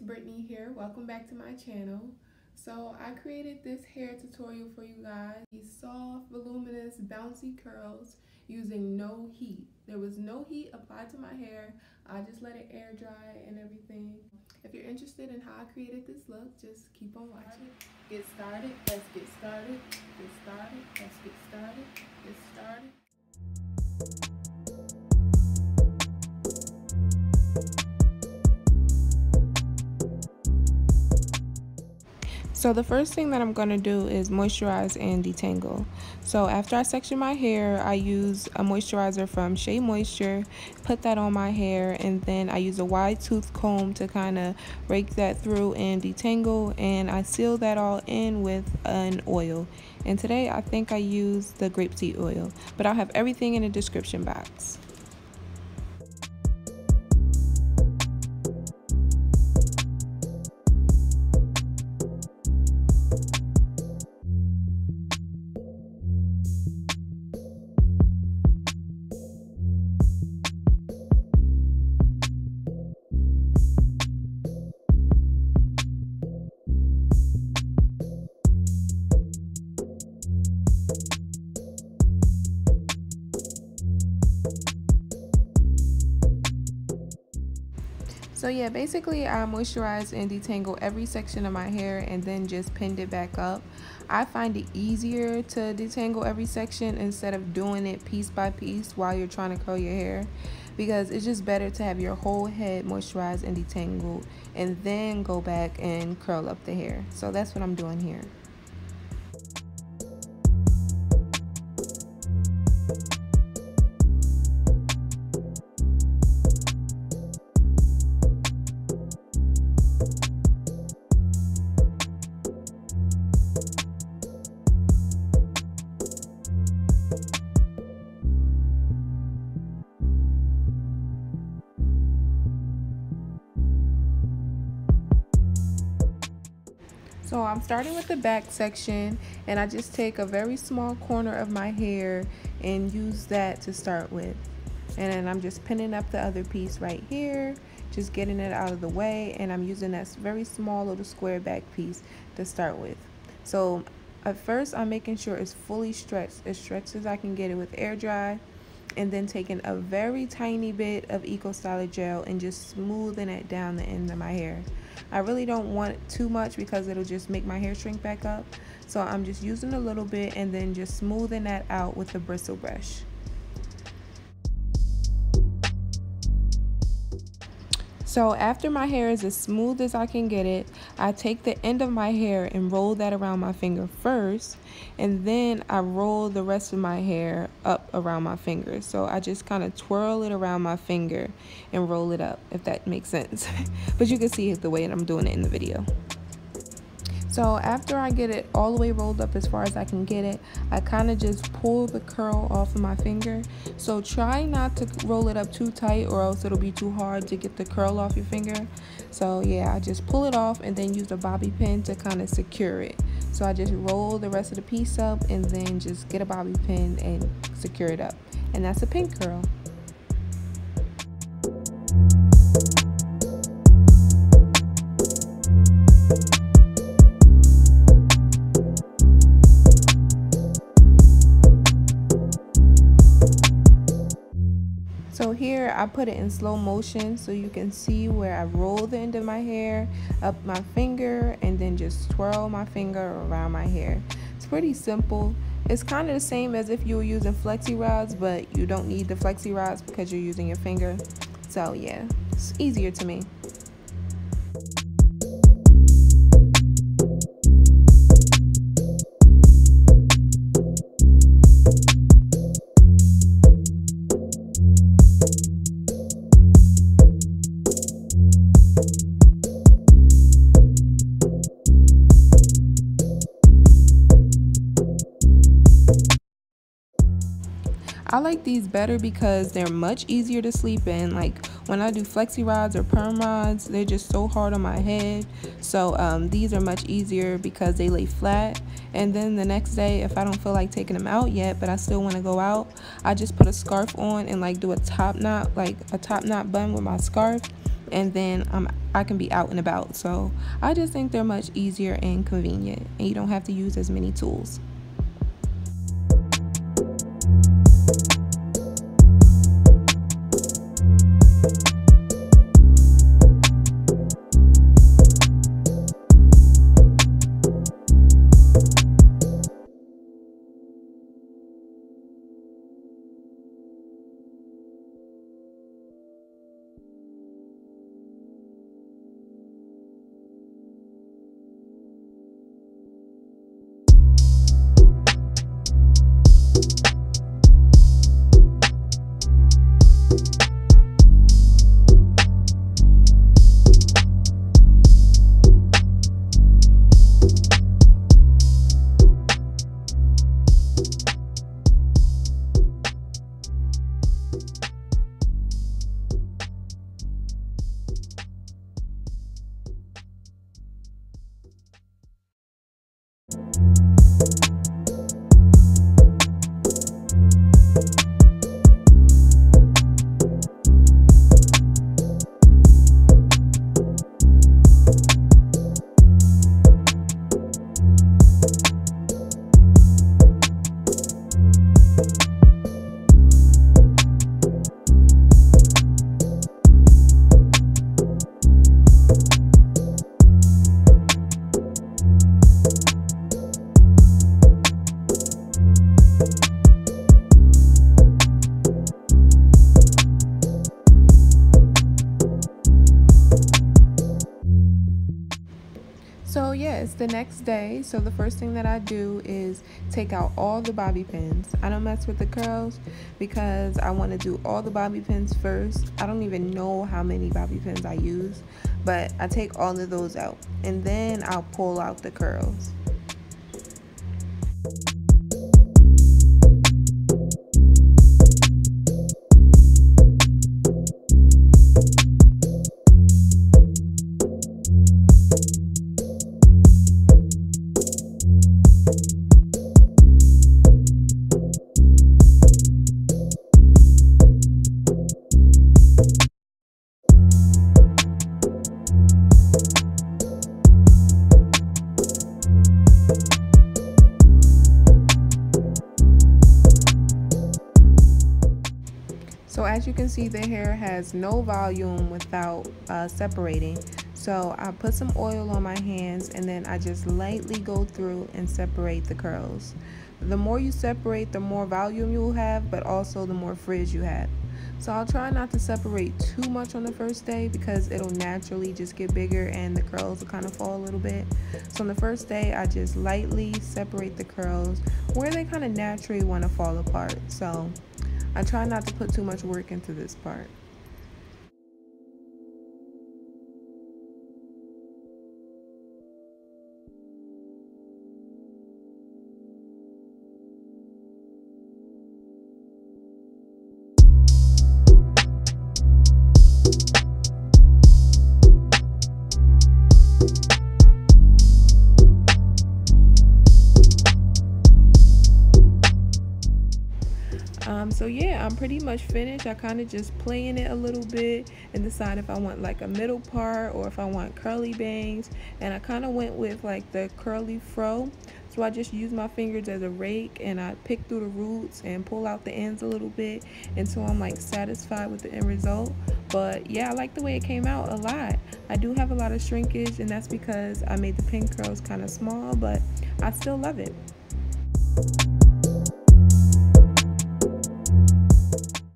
Brittany here. Welcome back to my channel. So I created this hair tutorial for you guys. These soft, voluminous, bouncy curls using no heat. There was no heat applied to my hair. I just let it air dry and everything. If you're interested in how I created this look, just keep on watching. Get started. Let's get started. Get started. Let's get started. Get started. So the first thing that I'm going to do is moisturize and detangle. So after I section my hair, I use a moisturizer from Shea Moisture, put that on my hair, and then I use a wide tooth comb to kind of rake that through and detangle, and I seal that all in with an oil. And today I think I used the grape seed oil, but I'll have everything in the description box. So yeah, basically I moisturize and detangle every section of my hair and then just pinned it back up. I find it easier to detangle every section instead of doing it piece by piece while you're trying to curl your hair, because it's just better to have your whole head moisturized and detangled and then go back and curl up the hair. So that's what I'm doing here. So I'm starting with the back section, and I just take a very small corner of my hair and use that to start with. And then I'm just pinning up the other piece right here, just getting it out of the way, and I'm using that very small little square back piece to start with. So at first I'm making sure it's fully stretched as I can get it with air dry, and then taking a very tiny bit of Ecostyler gel and just smoothing it down the end of my hair. I really don't want too much because it'll just make my hair shrink back up. So I'm just using a little bit and then just smoothing that out with the bristle brush. So after my hair is as smooth as I can get it, I take the end of my hair and roll that around my finger first, and then I roll the rest of my hair up around my finger. So I just kind of twirl it around my finger and roll it up, if that makes sense. But you can see the way that I'm doing it in the video. So after I get it all the way rolled up as far as I can get it, I kind of just pull the curl off of my finger. So try not to roll it up too tight, or else it'll be too hard to get the curl off your finger. So yeah, I just pull it off and then use a bobby pin to kind of secure it. So I just roll the rest of the piece up and then just get a bobby pin and secure it up. And that's a pin curl. So here I put it in slow motion so you can see where I roll the end of my hair up my finger and then just twirl my finger around my hair. It's pretty simple. It's kind of the same as if you were using flexi rods, but you don't need the flexi rods because you're using your finger. So yeah, it's easier to me. I like these better because they're much easier to sleep in. Like when I do flexi rods or perm rods, they're just so hard on my head. So these are much easier because they lay flat. And then the next day, if I don't feel like taking them out yet, but I still want to go out, I just put a scarf on and like do a top knot, like a top knot bun with my scarf. and then I can be out and about. So I just think they're much easier and convenient, and you don't have to use as many tools. So yeah, it's the next day. So the first thing that I do is take out all the bobby pins. I don't mess with the curls because I want to do all the bobby pins first. I don't even know how many bobby pins I use, but I take all of those out and then I'll pull out the curls. So as you can see, the hair has no volume without separating. So I put some oil on my hands and then I just lightly go through and separate the curls. The more you separate, the more volume you'll have, but also the more frizz you have. So I'll try not to separate too much on the first day because it'll naturally just get bigger and the curls will kind of fall a little bit. So on the first day, I just lightly separate the curls where they kind of naturally want to fall apart. So I try not to put too much work into this part. So yeah, I'm pretty much finished. I kind of just play in it a little bit and decide if I want like a middle part or if I want curly bangs, and I kind of went with like the curly fro. So I just use my fingers as a rake and I pick through the roots and pull out the ends a little bit until I'm like satisfied with the end result. But yeah, I like the way it came out a lot. I do have a lot of shrinkage, and that's because I made the pin curls kind of small, but I still love it.